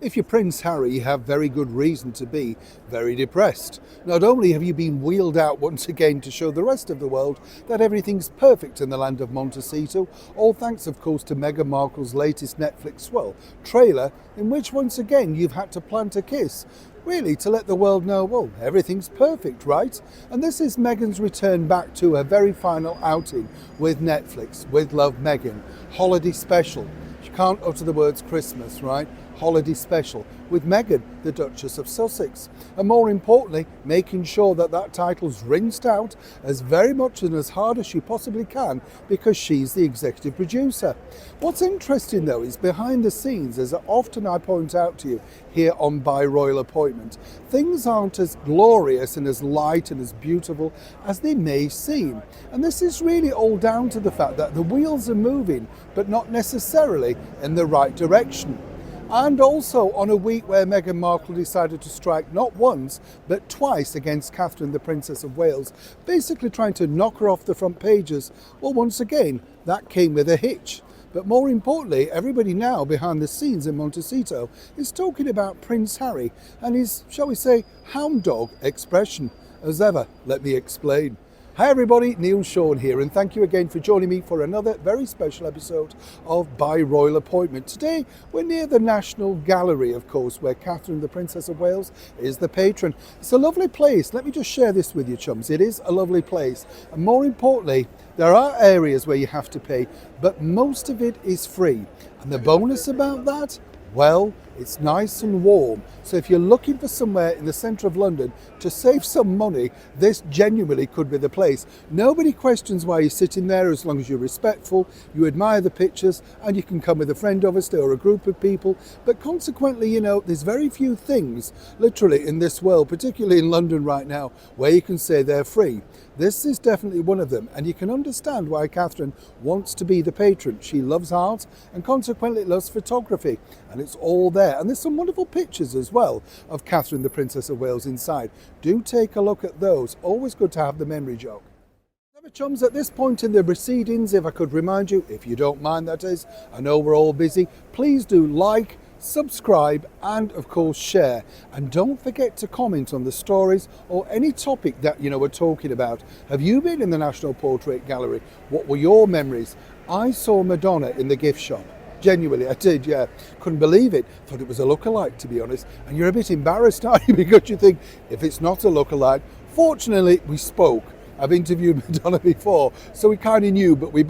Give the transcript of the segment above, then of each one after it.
If you're Prince Harry, you have very good reason to be very depressed. Not only have you been wheeled out once again to show the rest of the world that everything's perfect in the land of Montecito, all thanks of course to Meghan Markle's latest Netflix trailer, in which once again you've had to plant a kiss, really to let the world know, well, everything's perfect, right? And this is Meghan's return back to her very final outing with Netflix, with Love Meghan, holiday special. She can't utter the words Christmas, right? Holiday special with Meghan, the Duchess of Sussex, and more importantly making sure that that title's rinsed out as very much and as hard as she possibly can, because she's the executive producer. What's interesting though is behind the scenes, as often I point out to you here on By Royal Appointment, things aren't as glorious and as light and as beautiful as they may seem, and this is really all down to the fact that the wheels are moving but not necessarily in the right direction. And also on a week where Meghan Markle decided to strike not once but twice against Catherine, the Princess of Wales, basically trying to knock her off the front pages. Well, once again, that came with a hitch. But more importantly, everybody now behind the scenes in Montecito is talking about Prince Harry and his, shall we say, hound dog expression. As ever, let me explain. Hi everybody, Neil Sean here, and thank you again for joining me for another very special episode of By Royal Appointment. Today we're near the National Gallery, of course, where Catherine, the Princess of Wales, is the patron. It's a lovely place. Let me just share this with you, chums. It is a lovely place, and more importantly, there are areas where you have to pay, but most of it is free. And the bonus about that? Well, it's nice and warm. So if you're looking for somewhere in the centre of London to save some money, this genuinely could be the place. Nobody questions why you're sitting there as long as you're respectful, you admire the pictures, and you can come with a friend obviously or a group of people. But consequently, you know, there's very few things literally in this world, particularly in London right now, where you can say they're free. This is definitely one of them, and you can understand why Catherine wants to be the patron. She loves art and consequently loves photography, and it's all there. And there's some wonderful pictures as well of Catherine, the Princess of Wales inside. Do take a look at those. Always good to have the memory jog. Chums, at this point in the proceedings, if I could remind you, if you don't mind that is, I know we're all busy, please do like, subscribe and of course share, and don't forget to comment on the stories or any topic that we're talking about. Have you been in the National Portrait Gallery? What were your memories? I saw Madonna in the gift shop. Genuinely, I did, yeah. Couldn't believe it. Thought it was a lookalike, to be honest. And you're a bit embarrassed, aren't you? Because you think, if it's not a lookalike. Fortunately, we spoke. I've interviewed Madonna before, so we kind of knew, but we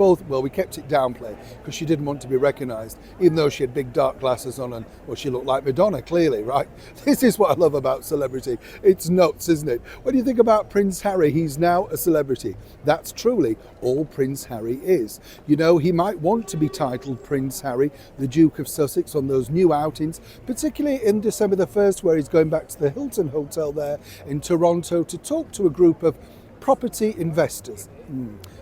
kept it downplay because she didn't want to be recognised, even though she had big dark glasses on and, well, she looked like Madonna, clearly, right? This is what I love about celebrity. It's nuts, isn't it? When you think about Prince Harry, he's now a celebrity. That's truly all Prince Harry is. You know, he might want to be titled Prince Harry, the Duke of Sussex, on those new outings, particularly in December the 1st, where he's going back to the Hilton Hotel there in Toronto to talk to a group of property investors,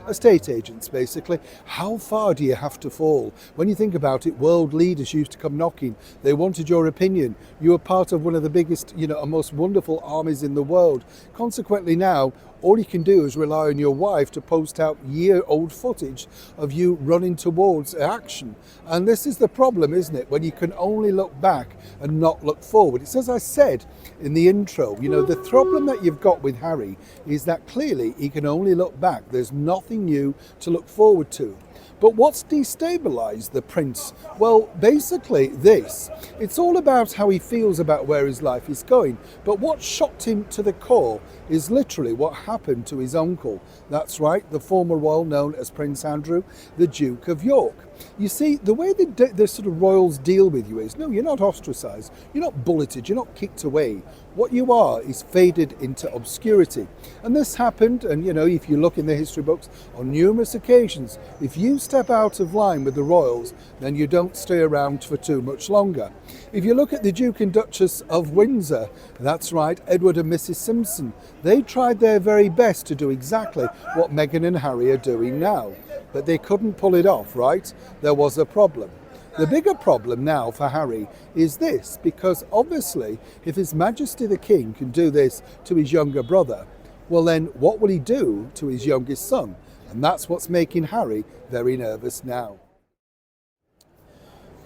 estate agents basically. How far do you have to fall? When you think about it, world leaders used to come knocking. They wanted your opinion. You were part of one of the biggest, and most wonderful armies in the world. Consequently now, all you can do is rely on your wife to post out year-old footage of you running towards action. And this is the problem, isn't it? When you can only look back and not look forward. It's as I said in the intro, the problem that you've got with Harry is that clearly he can only look back. There's nothing new to look forward to. But what's destabilised the prince? Well, basically this. It's all about how he feels about where his life is going. But what shocked him to the core is literally what happened to his uncle. That's right, the former royal known as Prince Andrew, the Duke of York. You see, the way the sort of royals deal with you is, no, you're not ostracised, you're not bulleted, you're not kicked away. What you are is faded into obscurity. And this happened, and if you look in the history books, on numerous occasions. If you step out of line with the royals, then you don't stay around for too much longer. If you look at the Duke and Duchess of Windsor, that's right, Edward and Mrs. Simpson, they tried their very best to do exactly what Meghan and Harry are doing now. But they couldn't pull it off, right? There was a problem. The bigger problem now for Harry is this, because obviously if His Majesty the King can do this to his younger brother, well then what will he do to his youngest son? And that's what's making Harry very nervous now.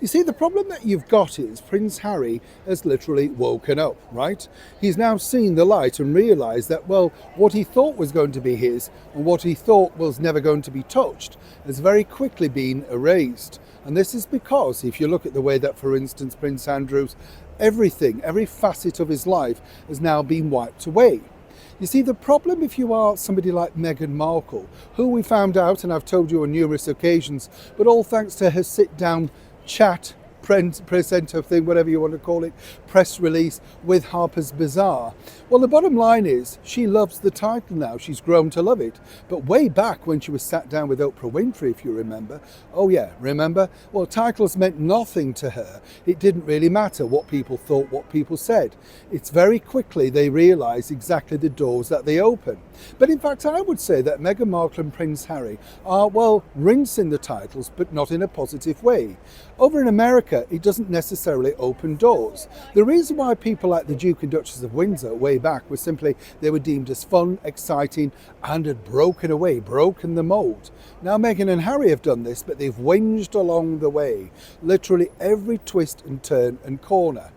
You see, the problem that you've got is Prince Harry has literally woken up, right? He's now seen the light and realised that, well, what he thought was going to be his and what he thought was never going to be touched has very quickly been erased. And this is because, if you look at the way that, for instance, Prince Andrew's everything, every facet of his life has now been wiped away. You see, the problem if you are somebody like Meghan Markle, who we found out, and I've told you on numerous occasions, but all thanks to her sit-down chat, presenter thing, whatever you want to call it, press release with Harper's Bazaar. Well, the bottom line is she loves the title now. She's grown to love it. But way back when she was sat down with Oprah Winfrey, if you remember, oh yeah, remember? Well, titles meant nothing to her. It didn't really matter what people thought, what people said. It's very quickly they realise exactly the doors that they open. But in fact, I would say that Meghan Markle and Prince Harry are, well, rinsing the titles, but not in a positive way. Over in America, it doesn't necessarily open doors. The reason why people like the Duke and Duchess of Windsor way back was simply they were deemed as fun, exciting, and had broken the mould. Now Meghan and Harry have done this, but they've whinged along the way, literally every twist and turn and corner.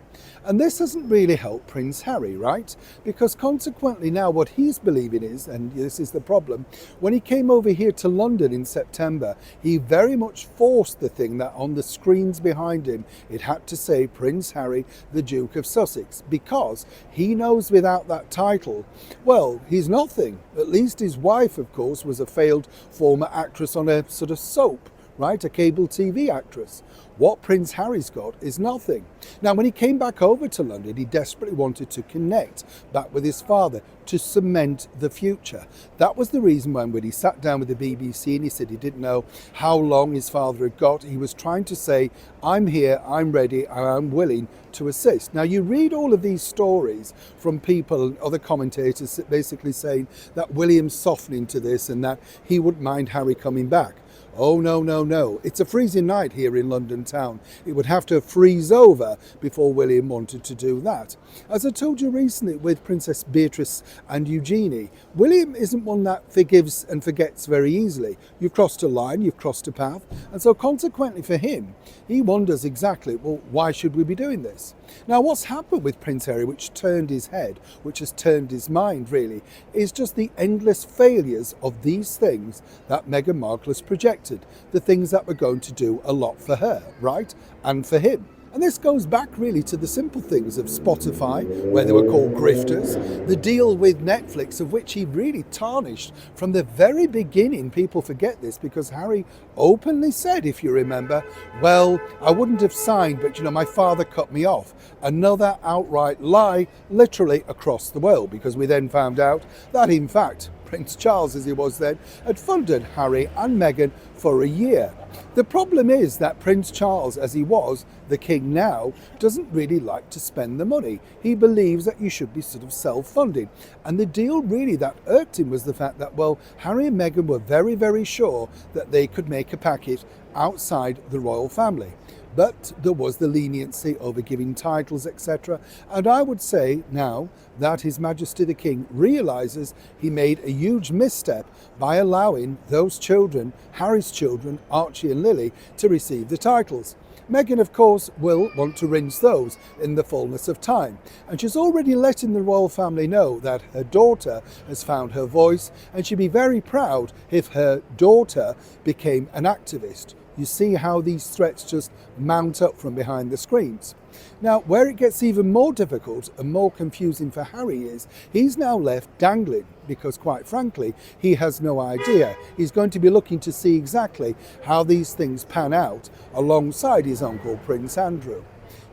And this doesn't really help Prince Harry, right? Because consequently now what he's believing is, and this is the problem, when he came over here to London in September, he very much forced the thing that on the screens behind him, it had to say Prince Harry, the Duke of Sussex, because he knows without that title, well, he's nothing. At least his wife, of course, was a failed former actress on a sort of soap, right? A cable TV actress. What Prince Harry's got is nothing. Now, when he came back over to London, he desperately wanted to connect back with his father to cement the future. That was the reason when he sat down with the BBC and he said he didn't know how long his father had got. He was trying to say, I'm here, I'm ready, I'm willing to assist. Now, you read all of these stories from people and other commentators basically saying that William's softening to this and that he wouldn't mind Harry coming back. Oh, no. It's a freezing night here in London town. It would have to freeze over before William wanted to do that. As I told you recently with Princess Beatrice and Eugenie, William isn't one that forgives and forgets very easily. You've crossed a line, you've crossed a path, and so consequently for him, he wonders exactly, well, why should we be doing this? Now, what's happened with Prince Harry, which turned his head, which has turned his mind really, is just the endless failures of these things that Meghan Markle has projected, the things that were going to do a lot for her, right? And for him. And this goes back really to the simple things of Spotify, where they were called grifters, the deal with Netflix, of which he really tarnished from the very beginning. People forget this because Harry openly said, if you remember, well, I wouldn't have signed, but my father cut me off. Another outright lie, literally across the world, because we then found out that in fact, Prince Charles, as he was then, had funded Harry and Meghan for a year. The problem is that Prince Charles, as he was, the king now, doesn't really like to spend the money. He believes that you should be sort of self-funding. And the deal really that irked him was the fact that, well, Harry and Meghan were very, very sure that they could make a packet outside the royal family. But there was the leniency over giving titles, etc. And I would say now that His Majesty the King realises he made a huge misstep by allowing those children, Harry's children, Archie and Lily, to receive the titles. Meghan, of course, will want to rinse those in the fullness of time. And she's already letting the royal family know that her daughter has found her voice, and she'd be very proud if her daughter became an activist. You see how these threats just mount up from behind the screens. Now, where it gets even more difficult and more confusing for Harry is he's now left dangling because, quite frankly, he has no idea. He's going to be looking to see exactly how these things pan out alongside his uncle, Prince Andrew.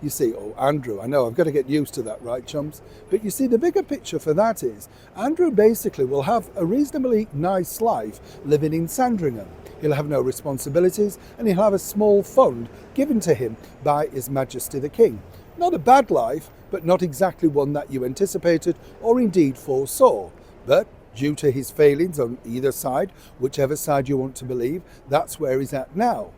You see, Andrew, I know, I've got to get used to that, right, chums? But you see, the bigger picture for that is Andrew basically will have a reasonably nice life living in Sandringham. He'll have no responsibilities and he'll have a small fund given to him by His Majesty the King. Not a bad life, but not exactly one that you anticipated or indeed foresaw. But due to his failings on either side, whichever side you want to believe, that's where he's at now.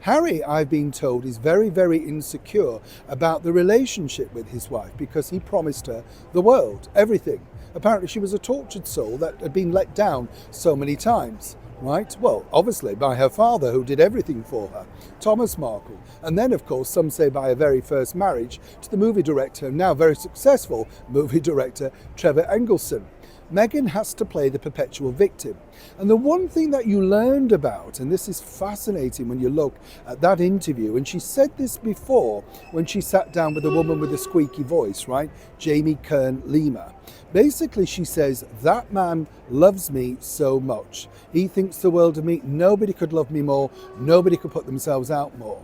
Harry, I've been told, is very, very insecure about the relationship with his wife because he promised her the world, everything. Apparently she was a tortured soul that had been let down so many times. right? Well, obviously by her father, who did everything for her, Thomas Markle. And then, of course, some say by her very first marriage to the movie director, now very successful movie director, Trevor Engelson. Meghan has to play the perpetual victim. And the one thing that you learned about, and this is fascinating when you look at that interview, and she said this before when she sat down with the woman with the squeaky voice, right? Jamie Kern Lima. Basically, she says, that man loves me so much. He thinks the world of me. Nobody could love me more. Nobody could put themselves out more.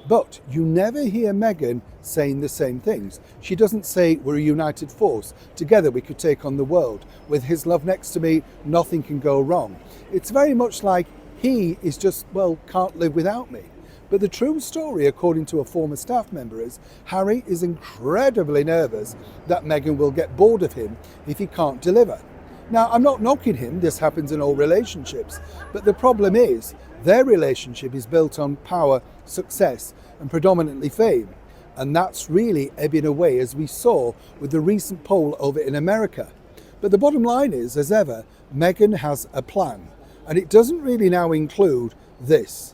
But you never hear Meghan saying the same things. She doesn't say, we're a united force. Together we could take on the world. With his love next to me, nothing can go wrong. It's very much like he is just, well, can't live without me. But the true story, according to a former staff member, is Harry is incredibly nervous that Meghan will get bored of him if he can't deliver. Now, I'm not knocking him, this happens in all relationships, but the problem is their relationship is built on power, success, and predominantly fame. And that's really ebbing away, as we saw with the recent poll over in America. But the bottom line is, as ever, Meghan has a plan, and it doesn't really now include this.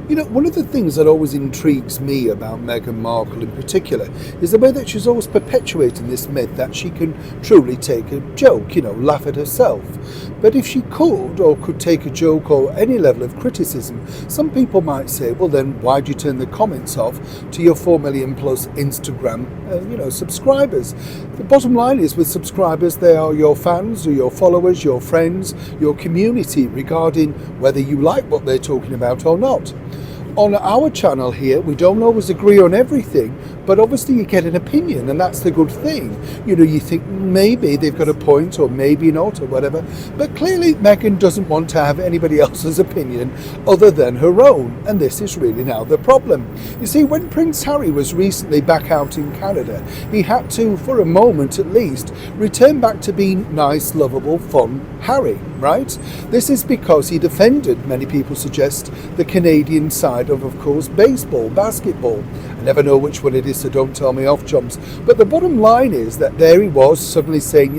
You know, one of the things that always intrigues me about Meghan Markle in particular is the way that she's always perpetuating this myth that she can truly take a joke, laugh at herself. But if she could take a joke or any level of criticism, some people might say, well then why do you turn the comments off to your 4 million plus Instagram, subscribers? The bottom line is, with subscribers, they are your fans or your followers, your friends, your community, regarding whether you like what they're talking about or not. On our channel here, we don't always agree on everything, but obviously you get an opinion, and that's the good thing. You think maybe they've got a point or maybe not or whatever, but clearly Meghan doesn't want to have anybody else's opinion other than her own, and this is really now the problem. You see, when Prince Harry was recently back out in Canada, he had to, for a moment at least, return back to being nice, lovable, fun Harry, right? This is because he defended, many people suggest, the Canadian side of course, baseball, basketball. I never know which one it is, so don't tell me off, chums. But the bottom line is that there he was suddenly saying,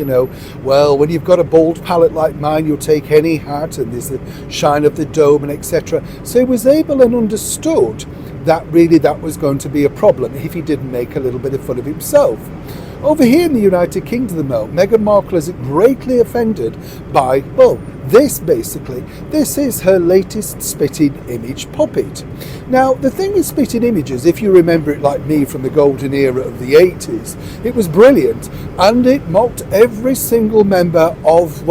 well, when you've got a bald palate like mine, you'll take any hat, and there's the shine of the dome, and etc. So he was able and understood that really that was going to be a problem if he didn't make a little bit of fun of himself. Over here in the United Kingdom, though, Meghan Markle is greatly offended by, this basically. This is her latest spitting image puppet. Now, the thing with spitting images, if you remember it like me from the golden era of the 80s, it was brilliant, and it mocked every single member of,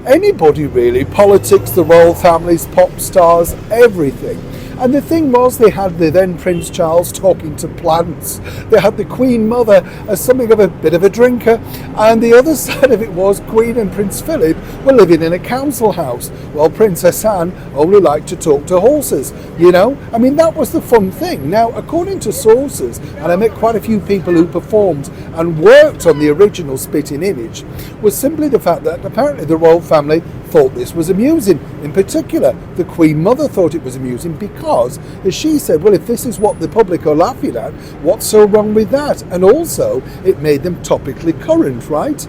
anybody really, politics, the royal families, pop stars, everything. And the thing was, they had the then Prince Charles talking to plants. They had the Queen Mother as something of a bit of a drinker. And the other side of it was Queen and Prince Philip were living in a council house, while Princess Anne only liked to talk to horses, that was the fun thing. Now, according to sources, and I met quite a few people who performed and worked on the original spitting image, was simply the fact that apparently the royal family thought this was amusing. In particular, the Queen Mother thought it was amusing because, as she said, well, if this is what the public are laughing at, what's so wrong with that? And also, it made them topically current, right?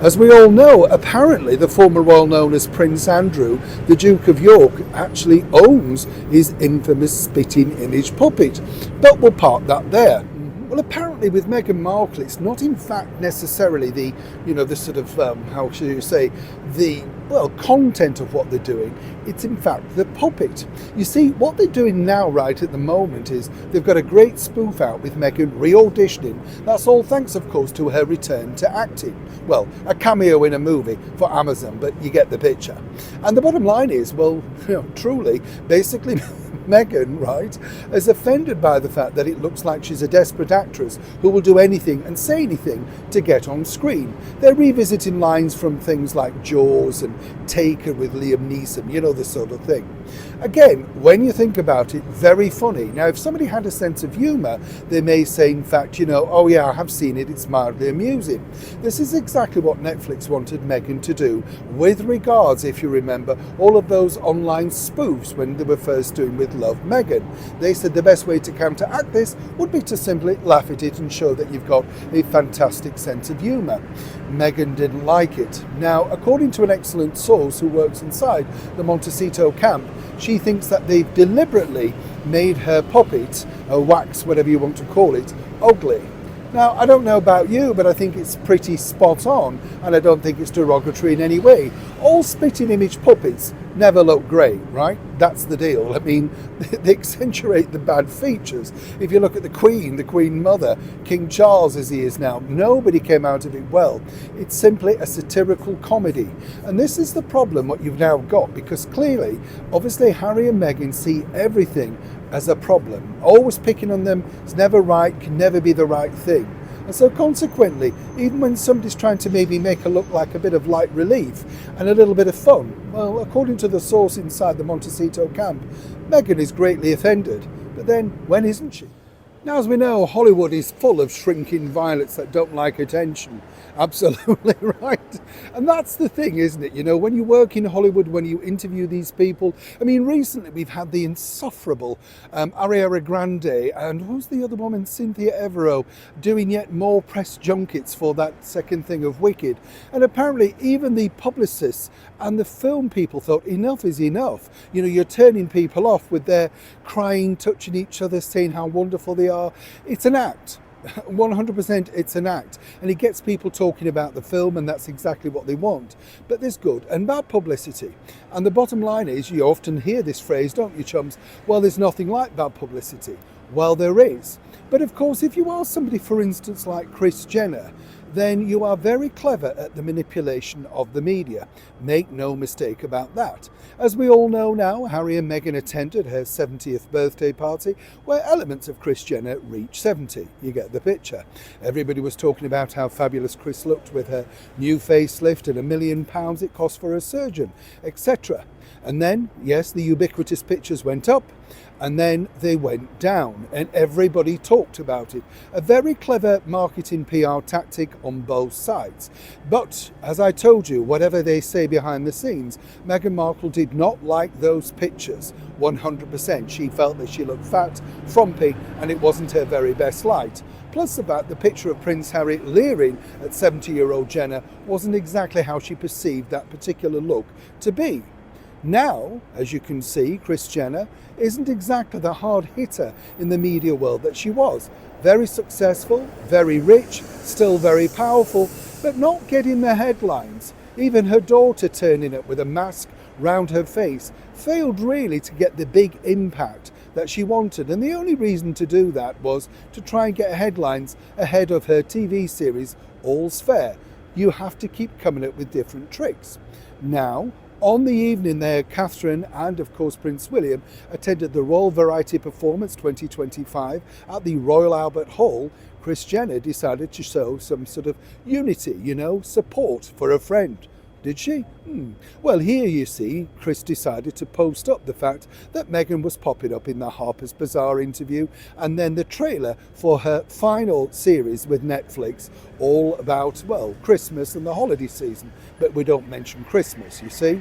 As we all know, apparently the former royal known as Prince Andrew, the Duke of York, actually owns his infamous spitting image puppet. But we'll park that there. Well, apparently with Meghan Markle, it's not in fact necessarily the sort of, how should you say, the content of what they're doing. It's in fact the puppet. You see, what they're doing now right at the moment is they've got a great spoof out with Meghan re-auditioning. That's all thanks, of course, to her return to acting. Well, a cameo in a movie for Amazon, but you get the picture. And the bottom line is, truly, basically, Meghan, right, is offended by the fact that it looks like she's a desperate actress who will do anything and say anything to get on screen. They're revisiting lines from things like Jaws and Taker with Liam Neeson, this sort of thing. Again, when you think about it, very funny. Now, if somebody had a sense of humour, they may say, in fact, oh yeah, I have seen it, it's mildly amusing. This is exactly what Netflix wanted Meghan to do with regards, if you remember, all of those online spoofs when they were first doing with with Love Meghan. They said the best way to counteract this would be to simply laugh at it and show that you've got a fantastic sense of humour. Meghan didn't like it. Now, according to an excellent source who works inside the Montecito camp, she thinks that they've deliberately made her puppet, or wax, whatever you want to call it, ugly. Now, I don't know about you, but I think it's pretty spot on, and I don't think it's derogatory in any way. All spitting image puppets never look great, right? That's the deal. I mean, they accentuate the bad features. If you look at the Queen Mother, King Charles as he is now, nobody came out of it well. It's simply a satirical comedy. And this is the problem what you've now got, because clearly, obviously, Harry and Meghan see everything as a problem. Always picking on them is never right, can never be the right thing. And so consequently, even when somebody's trying to maybe make her look like a bit of light relief and a little bit of fun, well, according to the source inside the Montecito camp, Meghan is greatly offended. But then, when isn't she? Now, as we know, Hollywood is full of shrinking violets that don't like attention. Absolutely right. And that's the thing, isn't it? You know, when you work in Hollywood, when you interview these people, I mean, recently we've had the insufferable Ariana Grande and who's the other woman, Cynthia Evero, doing yet more press junkets for that second thing of Wicked. And apparently even the publicists and the film people thought enough is enough. You know, you're turning people off with their crying, touching each other, saying how wonderful they are. It's an act. 100% it's an act, and it gets people talking about the film, and that's exactly what they want. But there's good and bad publicity, and the bottom line is, you often hear this phrase, don't you, chums? Well, there's nothing like bad publicity. Well, there is. But of course, if you are somebody, for instance, like Kris Jenner, then you are very clever at the manipulation of the media. Make no mistake about that. As we all know now, Harry and Meghan attended her 70th birthday party, where elements of Kris Jenner reached 70. You get the picture. Everybody was talking about how fabulous Kris looked with her new facelift and £1 million it cost for a surgeon, etc. And then, yes, the ubiquitous pictures went up, and then they went down, and everybody talked about it. A very clever marketing PR tactic on both sides. But, as I told you, whatever they say behind the scenes, Meghan Markle did not like those pictures 100%. She felt that she looked fat, frumpy, and it wasn't her very best light. Plus about the picture of Prince Harry leering at 70-year-old Jenner wasn't exactly how she perceived that particular look to be. Now, as you can see, Kris Jenner isn't exactly the hard hitter in the media world that she was. Very successful, very rich, still very powerful, but not getting the headlines. Even her daughter turning up with a mask round her face failed really to get the big impact that she wanted. And the only reason to do that was to try and get headlines ahead of her TV series, All's Fair. You have to keep coming up with different tricks. Now, on the evening there, Catherine and of course Prince William attended the Royal Variety Performance 2025 at the Royal Albert Hall. Kris Jenner decided to show some sort of unity, support for a friend. Did she? Well, here you see, Kris decided to post up the fact that Meghan was popping up in the Harper's Bazaar interview, and then the trailer for her final series with Netflix, all about, well, Christmas and the holiday season. But we don't mention Christmas, you see.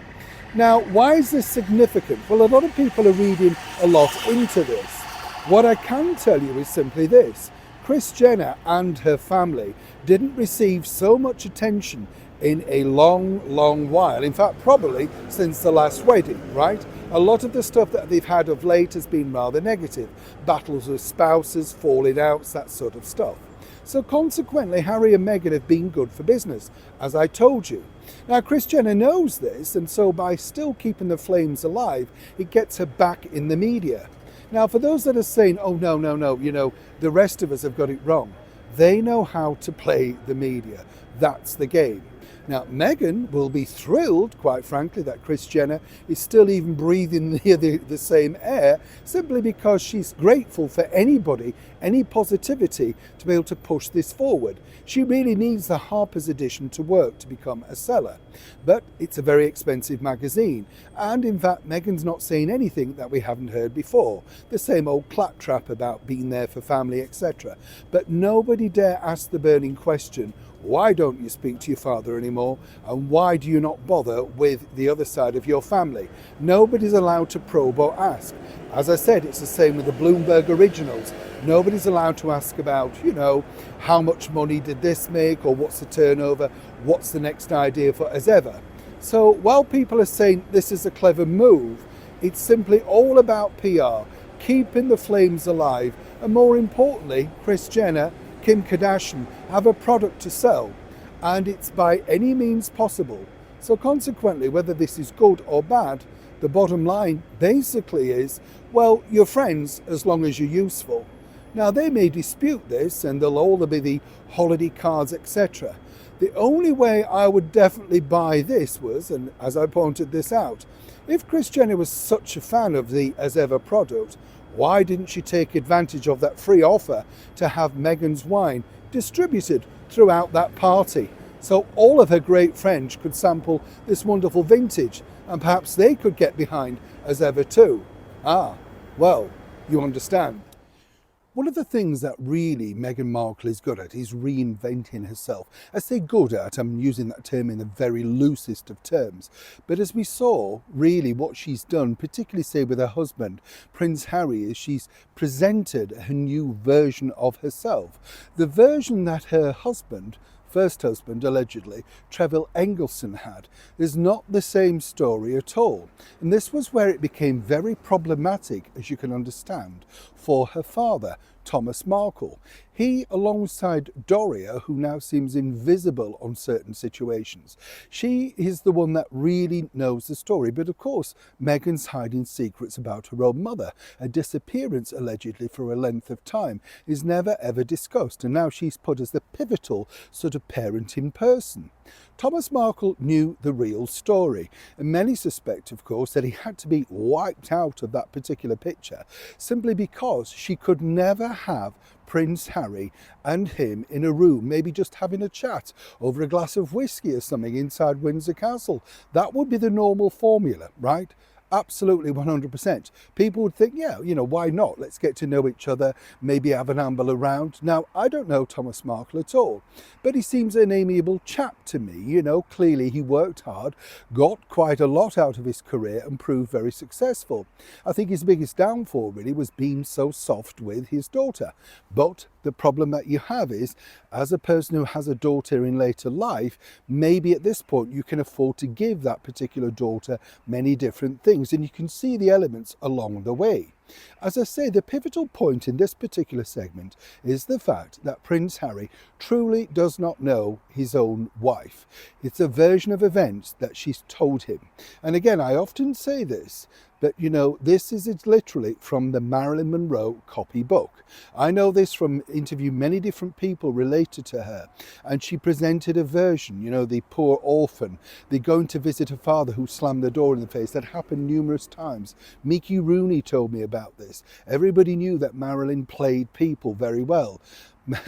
Now, why is this significant? Well, a lot of people are reading a lot into this. What I can tell you is simply this. Kris Jenner and her family didn't receive so much attention in a long while. In fact, probably since the last wedding, right? A lot of the stuff that they've had of late has been rather negative. Battles with spouses, falling outs, that sort of stuff. So consequently, Harry and Meghan have been good for business, as I told you. Now, Kris Jenner knows this, and so by still keeping the flames alive, it gets her back in the media. Now, for those that are saying, oh, no, the rest of us have got it wrong, they know how to play the media. That's the game. Now, Meghan will be thrilled, quite frankly, that Kris Jenner is still even breathing near the same air, simply because she's grateful for anybody, any positivity to be able to push this forward. She really needs the Harper's edition to work to become a seller. But it's a very expensive magazine. And in fact, Meghan's not saying anything that we haven't heard before. The same old claptrap about being there for family, etc. But nobody dare ask the burning question, Why don't you speak to your father anymore? And why do you not bother with the other side of your family? Nobody's allowed to probe or ask. As I said, it's the same with the Bloomberg originals. Nobody's allowed to ask about, how much money did this make, or what's the turnover, what's the next idea for as ever. So while people are saying this is a clever move, it's simply all about PR, keeping the flames alive, and more importantly, Kris Jenner, Kim Kardashian have a product to sell, and it's by any means possible. So consequently, whether this is good or bad, the bottom line basically is, well, you're friends as long as you're useful. Now, they may dispute this, and there'll all be the holiday cards, etc. The only way I would definitely buy this was, and as I pointed this out, if Kris Jenner was such a fan of the As Ever product, why didn't she take advantage of that free offer to have Meghan's wine distributed throughout that party? So all of her great friends could sample this wonderful vintage, and perhaps they could get behind As Ever too. Well, you understand. One of the things that really Meghan Markle is good at is reinventing herself. I say good at, I'm using that term in the very loosest of terms. But as we saw, really what she's done, particularly say with her husband, Prince Harry, is she's presented her new version of herself. The version that her husband, first husband, allegedly, Trevor Engelson had, is not the same story at all. And this was where it became very problematic, as you can understand, for her father, Thomas Markle. He, alongside Doria, who now seems invisible on certain situations, she is the one that really knows the story. But of course, Meghan's hiding secrets about her own mother. A disappearance, allegedly, for a length of time is never ever discussed. And now she's put as the pivotal sort of parenting person. Thomas Markle knew the real story, and many suspect, of course, that he had to be wiped out of that particular picture simply because she could never have Prince Harry and him in a room, maybe just having a chat over a glass of whiskey or something inside Windsor Castle. That would be the normal formula, right? Absolutely 100%. People would think, yeah, why not? Let's get to know each other, maybe have an amble around. Now, I don't know Thomas Markle at all, but he seems an amiable chap to me. Clearly he worked hard, got quite a lot out of his career and proved very successful. I think his biggest downfall really was being so soft with his daughter. But the problem that you have is, as a person who has a daughter in later life, maybe at this point you can afford to give that particular daughter many different things, and you can see the elements along the way. As I say, the pivotal point in this particular segment is the fact that Prince Harry truly does not know his own wife. It's a version of events that she's told him. And again, I often say this, but this is literally from the Marilyn Monroe copybook. I know this from interviewing many different people related to her, and she presented a version, the poor orphan, the going to visit her father who slammed the door in the face. That happened numerous times. Mickey Rooney told me about this. Everybody knew that Marilyn played people very well.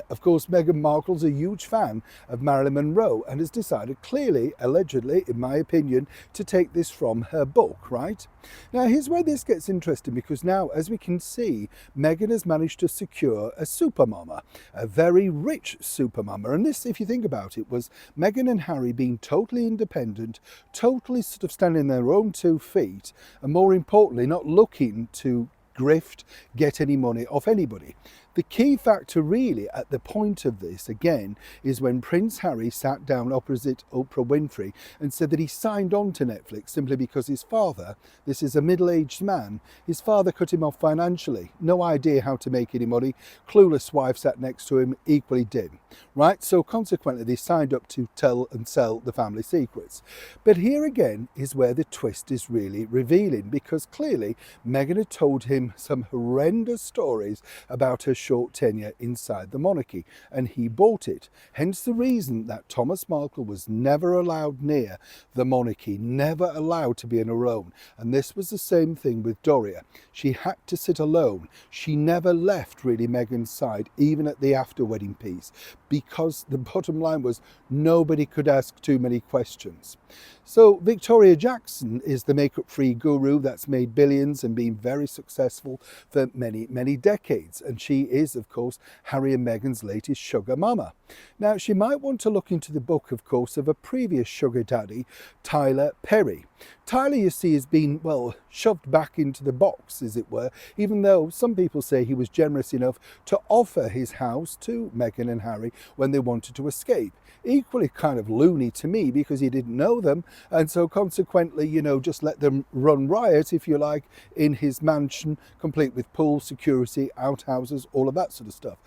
Of course, Meghan Markle's a huge fan of Marilyn Monroe and has decided, clearly, allegedly, in my opinion, to take this from her book, right? Now, here's where this gets interesting, because now, as we can see, Meghan has managed to secure a supermama, a very rich supermama. And this, if you think about it, was Meghan and Harry being totally independent, totally sort of standing on their own 2 feet, and more importantly, not looking to grift, get any money off anybody. The key factor really at the point of this, again, is when Prince Harry sat down opposite Oprah Winfrey and said that he signed on to Netflix simply because his father, this is a middle-aged man, his father cut him off financially. No idea how to make any money. Clueless wife sat next to him, equally dim, right? So consequently, they signed up to tell and sell the family secrets. But here again is where the twist is really revealing, because clearly Meghan had told him some horrendous stories about her short tenure inside the monarchy, and he bought it. Hence the reason that Thomas Markle was never allowed near the monarchy, never allowed to be in her own. And this was the same thing with Doria. She had to sit alone. She never left really Meghan's side, even at the after wedding piece, because the bottom line was nobody could ask too many questions. So Victoria Jackson is the makeup-free guru that's made billions and been very successful for many, many decades. And she is, of course, Harry and Meghan's latest sugar mama. Now, she might want to look into the book, of course, of a previous sugar daddy, Tyler Perry. Tyler, you see, has been, well, shoved back into the box, as it were, even though some people say he was generous enough to offer his house to Meghan and Harry when they wanted to escape. Equally kind of loony to me, because he didn't know them, and so consequently, you know, just let them run riot, if you like, in his mansion, complete with pool, security, outhouses, all of that sort of stuff.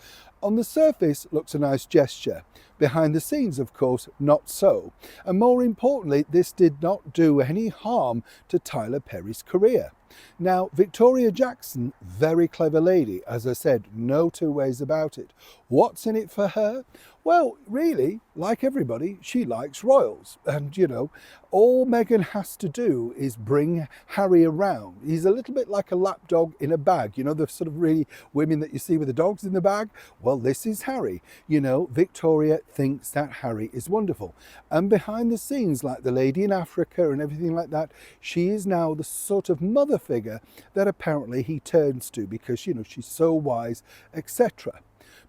On the surface, looks a nice gesture. Behind the scenes, of course, not so. And more importantly, this did not do any harm to Tyler Perry's career. Now, Victoria Jackson, very clever lady, as I said, no two ways about it. What's in it for her? Well, really, like everybody, she likes royals. And, you know, all Meghan has to do is bring Harry around. He's a little bit like a lapdog in a bag. You know, the sort of really women that you see with the dogs in the bag? Well, this is Harry. You know, Victoria thinks that Harry is wonderful. And behind the scenes, like the lady in Africa and everything like that, she is now the sort of mother figure that apparently he turns to because, you know, she's so wise, etc.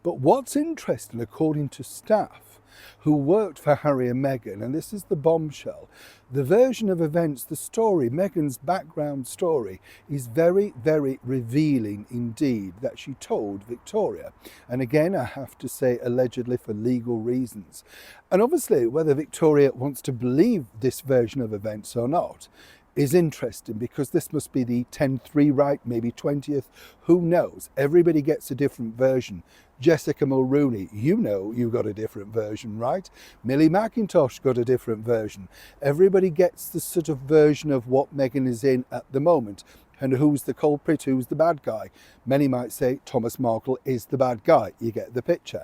But what's interesting, according to staff who worked for Harry and Meghan, and this is the bombshell, the version of events, the story, Meghan's background story, is very, very revealing indeed that she told Victoria. And again, I have to say, allegedly for legal reasons. And obviously, whether Victoria wants to believe this version of events or not is interesting, because this must be the 10-3 right, maybe 20th, who knows? Everybody gets a different version. Jessica Mulrooney, you know you got a different version, right? Millie McIntosh got a different version. Everybody gets the sort of version of what Meghan is in at the moment. And who's the culprit, who's the bad guy? Many might say Thomas Markle is the bad guy. You get the picture.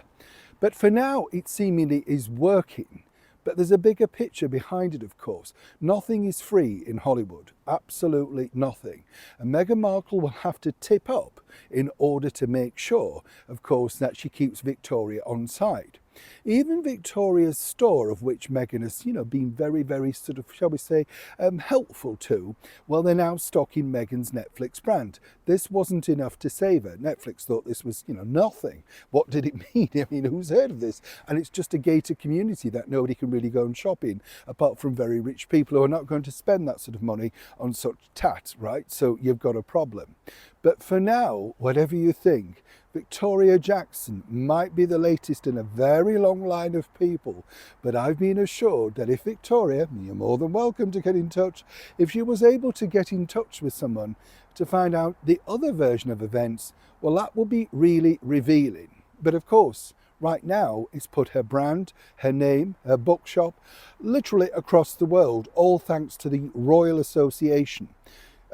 But for now, it seemingly is working. But there's a bigger picture behind it, of course. Nothing is free in Hollywood, absolutely nothing. And Meghan Markle will have to tip up in order to make sure, of course, that she keeps Victoria on side. Even Victoria's store, of which Meghan has, you know, been very, very sort of, shall we say, helpful to, well, they're now stocking Meghan's Netflix brand. This wasn't enough to save her. Netflix thought this was, you know, nothing. What did it mean? I mean, who's heard of this? And it's just a gated community that nobody can really go and shop in, apart from very rich people who are not going to spend that sort of money on such tat, right? So you've got a problem. But for now, whatever you think, Victoria Jackson might be the latest in a very long line of people, but I've been assured that if Victoria, you're more than welcome to get in touch, if she was able to get in touch with someone to find out the other version of events, well, that will be really revealing. But of course, right now, it's put her brand, her name, her bookshop, literally across the world, all thanks to the Royal Association.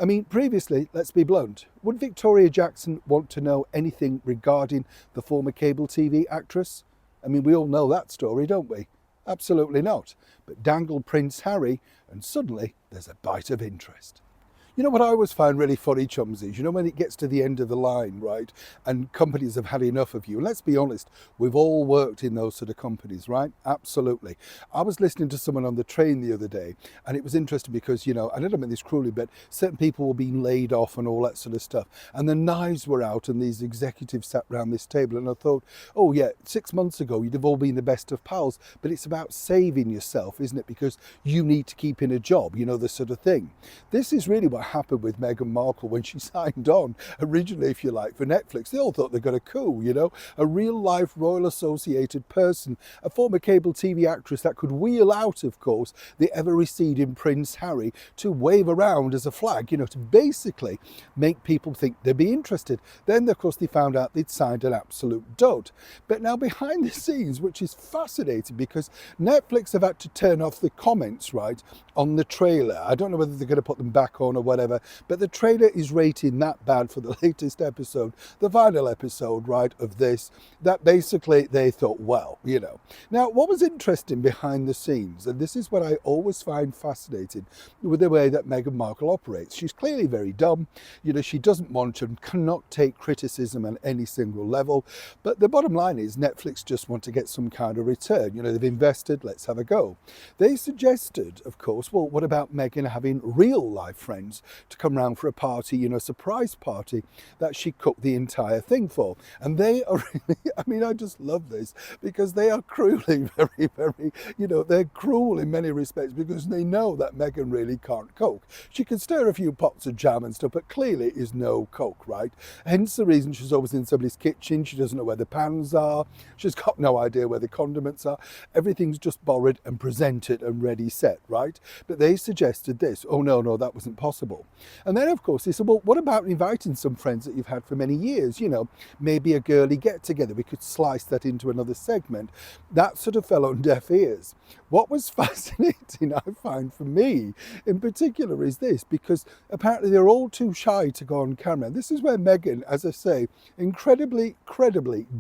I mean, previously, let's be blunt, would Victoria Jackson want to know anything regarding the former cable TV actress? I mean, we all know that story, don't we? Absolutely not. But dangle Prince Harry, and suddenly there's a bite of interest. You know what I always find really funny, chums, is, you know, when it gets to the end of the line, right, and companies have had enough of you, and let's be honest, we've all worked in those sort of companies, right? Absolutely. I was listening to someone on the train the other day, and it was interesting because, you know, I don't mean this cruelly, but certain people were being laid off and all that sort of stuff, and the knives were out, and these executives sat around this table, and I thought, oh yeah, 6 months ago, you'd have all been the best of pals, but it's about saving yourself, isn't it? Because you need to keep in a job, you know, this sort of thing. This is really what happened with Meghan Markle when she signed on originally, if you like, for Netflix. They all thought they got a coup, you know, a real life Royal Associated person, a former cable TV actress that could wheel out, of course, the ever receding Prince Harry to wave around as a flag, you know, to basically make people think they'd be interested. Then, of course, they found out they'd signed an absolute dud. But now behind the scenes, which is fascinating, because Netflix have had to turn off the comments, right, on the trailer. I don't know whether they're going to put them back on or whatever. whatever, but the trailer is rating that bad for the latest episode, the final episode, right, of this, that basically they thought, well, you know. Now, what was interesting behind the scenes, and this is what I always find fascinating with the way that Meghan Markle operates. She's clearly very dumb. You know, she doesn't want and cannot take criticism on any single level. But the bottom line is Netflix just want to get some kind of return. You know, they've invested, let's have a go. They suggested, of course, well, what about Meghan having real life friends to come round for a party, you know, surprise party that she cooked the entire thing for? And they are really, I mean, I just love this because they are cruelly very, very, you know, they're cruel in many respects because they know that Meghan really can't cook. She can stir a few pots of jam and stuff, but clearly is no cook, right? Hence the reason she's always in somebody's kitchen. She doesn't know where the pans are. She's got no idea where the condiments are. Everything's just borrowed and presented and ready set, right? But they suggested this. Oh, no, that wasn't possible. And then, of course, they said, well, what about inviting some friends that you've had for many years? You know, maybe a girly get-together. We could slice that into another segment. That sort of fell on deaf ears. What was fascinating, I find, for me in particular, is this, because apparently they're all too shy to go on camera. This is where Meghan, as I say, incredibly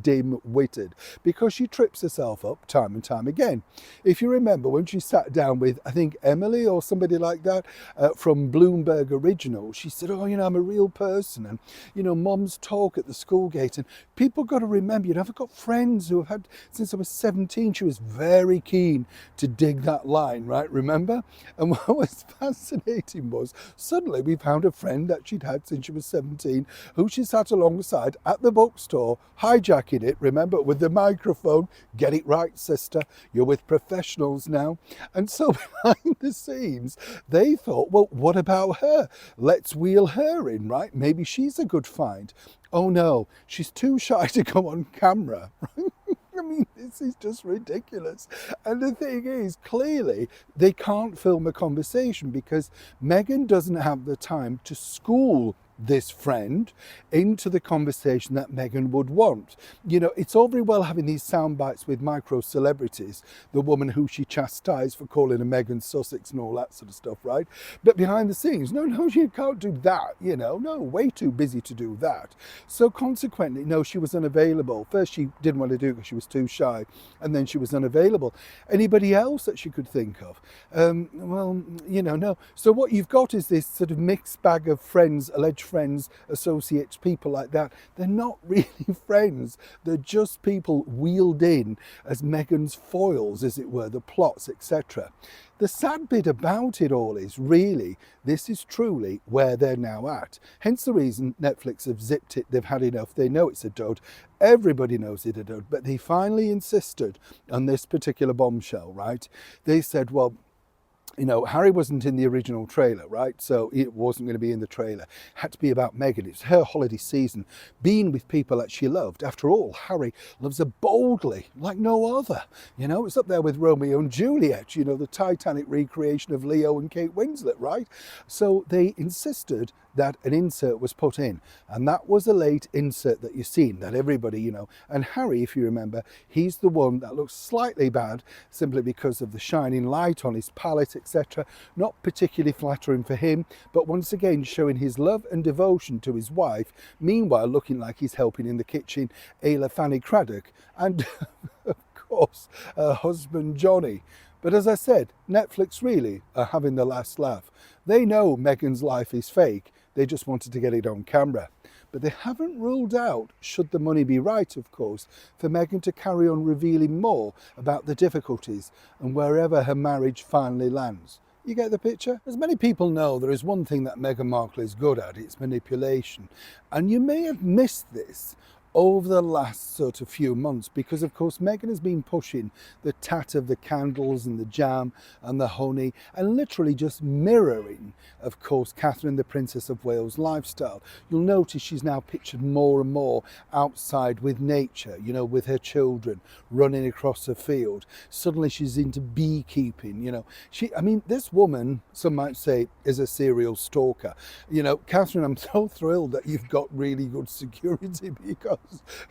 dim-witted, because she trips herself up time and time again. If you remember when she sat down with, I think, Emily or somebody like that from Bloomberg Original, she said, oh, you know, I'm a real person, and, you know, mums talk at the school gate, and people got to remember, you know, I've got friends who have had since I was 17. She was very keen to dig that line, right? Remember? And what was fascinating was suddenly we found a friend that she'd had since she was 17 who she sat alongside at the bookstore, hijacking it, remember, with the microphone. Get it right, sister. You're with professionals now. And so behind the scenes, they thought, well, what about her? Let's wheel her in, right? Maybe she's a good find. Oh no, she's too shy to go on camera, right? I mean, this is just ridiculous. And the thing is, clearly, they can't film a conversation because Meghan doesn't have the time to school this friend into the conversation that Meghan would want. You know, it's all very well having these sound bites with micro celebrities, the woman who she chastised for calling a Meghan Sussex and all that sort of stuff, right? But behind the scenes, no, you can't do that, you know, no, way too busy to do that. So consequently, no, she was unavailable. First, she didn't want to do it because she was too shy, and then she was unavailable. Anybody else that she could think of? Well, you know, no. So what you've got is this sort of mixed bag of friends, alleged friends, associates, people like that. They're not really friends. They're just people wheeled in as Meghan's foils, as it were, the plots, etc. The sad bit about it all is really, this is truly where they're now at. Hence the reason Netflix have zipped it. They've had enough. They know it's a dud. Everybody knows it's a dud. But they finally insisted on this particular bombshell, right? They said, well, you know, Harry wasn't in the original trailer, right? So it wasn't going to be in the trailer. It had to be about Meghan. It's her holiday season, being with people that she loved. After all, Harry loves her boldly, like no other. You know, it's up there with Romeo and Juliet, you know, the Titanic recreation of Leo and Kate Winslet, right? So they insisted that an insert was put in, and that was a late insert that you've seen, that everybody, you know, and Harry, if you remember, he's the one that looks slightly bad simply because of the shining light on his palette, etc. Not particularly flattering for him, but once again showing his love and devotion to his wife, meanwhile looking like he's helping in the kitchen Ayla Fanny Craddock and of course her husband Johnny. But as I said, Netflix really are having the last laugh. They know Meghan's life is fake. They just wanted to get it on camera. But they haven't ruled out, should the money be right, of course, for Meghan to carry on revealing more about the difficulties and wherever her marriage finally lands. You get the picture? As many people know, there is one thing that Meghan Markle is good at, it's manipulation. And you may have missed this over the last sort of few months because of course Meghan has been pushing the tat of the candles and the jam and the honey and literally just mirroring of course Catherine the Princess of Wales lifestyle. You'll notice she's now pictured more and more outside with nature, you know, with her children running across a field. Suddenly she's into beekeeping, you know. I mean this woman, some might say, is a serial stalker. You know, Catherine, I'm so thrilled that you've got really good security because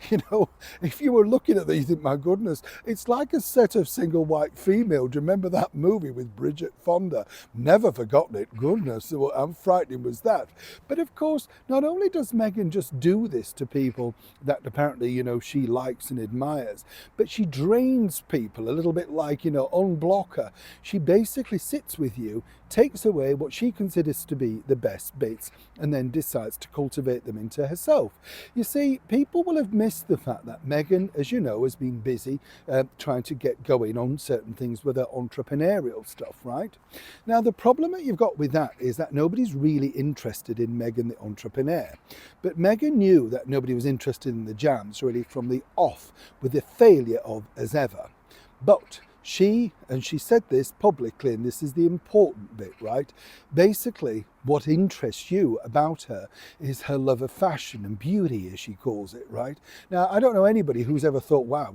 You know, if you were looking at that, you think, my goodness, it's like a set of single white female. Do you remember that movie with Bridget Fonda? Never forgotten it. Goodness, how frightening was that? But of course, not only does Meghan just do this to people that apparently, she likes and admires, but she drains people a little bit like, unblock her. She basically sits with you, takes away what she considers to be the best bits, and then decides to cultivate them into herself. You see, people will have missed the fact that Meghan, as you know, has been busy trying to get going on certain things with her entrepreneurial stuff, right? Now, the problem that you've got with that is that nobody's really interested in Meghan the entrepreneur. But Meghan knew that nobody was interested in the jams really from the off, with the failure of As Ever. But she said this publicly, and this is the important bit, right? Basically, what interests you about her is her love of fashion and beauty, as she calls it, right? Now, I don't know anybody who's ever thought, wow,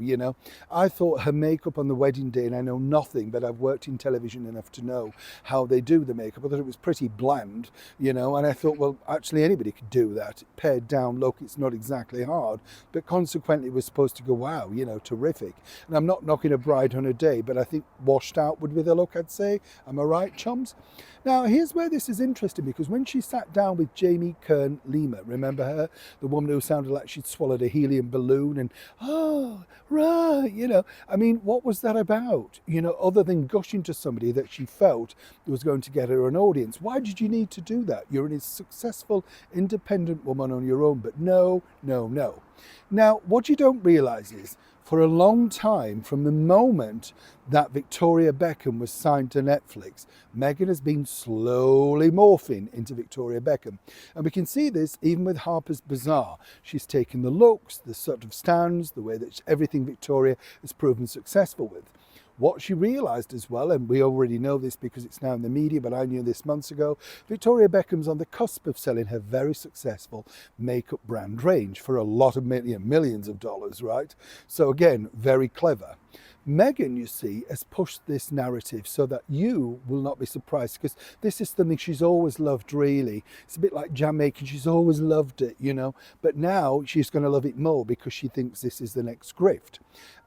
I thought her makeup on the wedding day, and I know nothing, but I've worked in television enough to know how they do the makeup. I thought it was pretty bland, and I thought, well, actually anybody could do that. Pared down look, it's not exactly hard, but consequently it was supposed to go, wow, terrific. And I'm not knocking a bride on a day, but I think washed out would be the look, I'd say. Am I right, chums? Now, here's where this is interesting, because when she sat down with Jamie Kern-Lima, remember her? The woman who sounded like she'd swallowed a helium balloon and, oh, right, I mean, what was that about? Other than gushing to somebody that she felt was going to get her an audience. Why did you need to do that? You're a successful, independent woman on your own, but no. Now, what you don't realise is, for a long time, from the moment that Victoria Beckham was signed to Netflix, Meghan has been slowly morphing into Victoria Beckham. And we can see this even with Harper's Bazaar. She's taken the looks, the sort of stands, the way that everything Victoria has proven successful with. What she realised as well, and we already know this because it's now in the media, but I knew this months ago, Victoria Beckham's on the cusp of selling her very successful makeup brand range for a lot of millions of dollars, right? So again, very clever. Meghan, you see, has pushed this narrative so that you will not be surprised, because this is something she's always loved, really. It's a bit like jam making. She's always loved it, but now she's going to love it more because she thinks this is the next grift.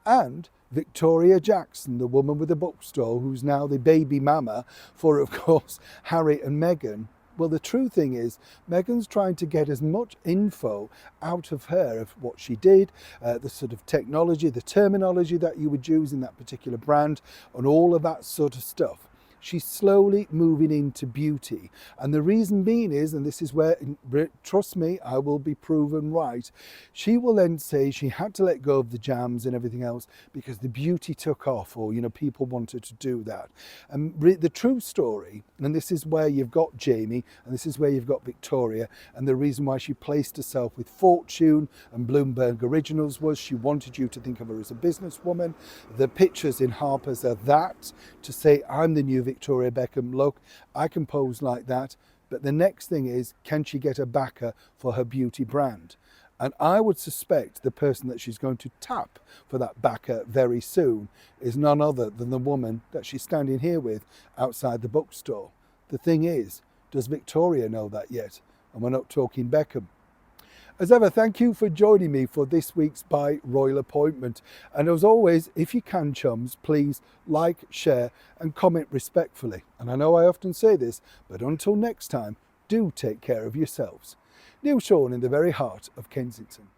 And Victoria Jackson, the woman with the bookstore, who's now the baby mama for, of course, Harry and Meghan. Well, the true thing is, Meghan's trying to get as much info out of her of what she did, the sort of technology, the terminology that you would use in that particular brand, and all of that sort of stuff. She's slowly moving into beauty. And the reason being is, and this is where, trust me, I will be proven right, she will then say she had to let go of the jams and everything else because the beauty took off, or, people wanted to do that. And the true story, and this is where you've got Jamie, and this is where you've got Victoria, and the reason why she placed herself with Fortune and Bloomberg Originals was she wanted you to think of her as a businesswoman. The pictures in Harper's are that, to say, I'm the new Victoria Beckham, look, I can pose like that. But the next thing is, can she get a backer for her beauty brand? And I would suspect the person that she's going to tap for that backer very soon is none other than the woman that she's standing here with outside the bookstore. The thing is, does Victoria know that yet? And we're not talking Beckham. As ever, thank you for joining me for this week's By Royal Appointment. And as always, if you can, chums, please like, share and comment respectfully. And I know I often say this, but until next time, do take care of yourselves. Neil Sean in the very heart of Kensington.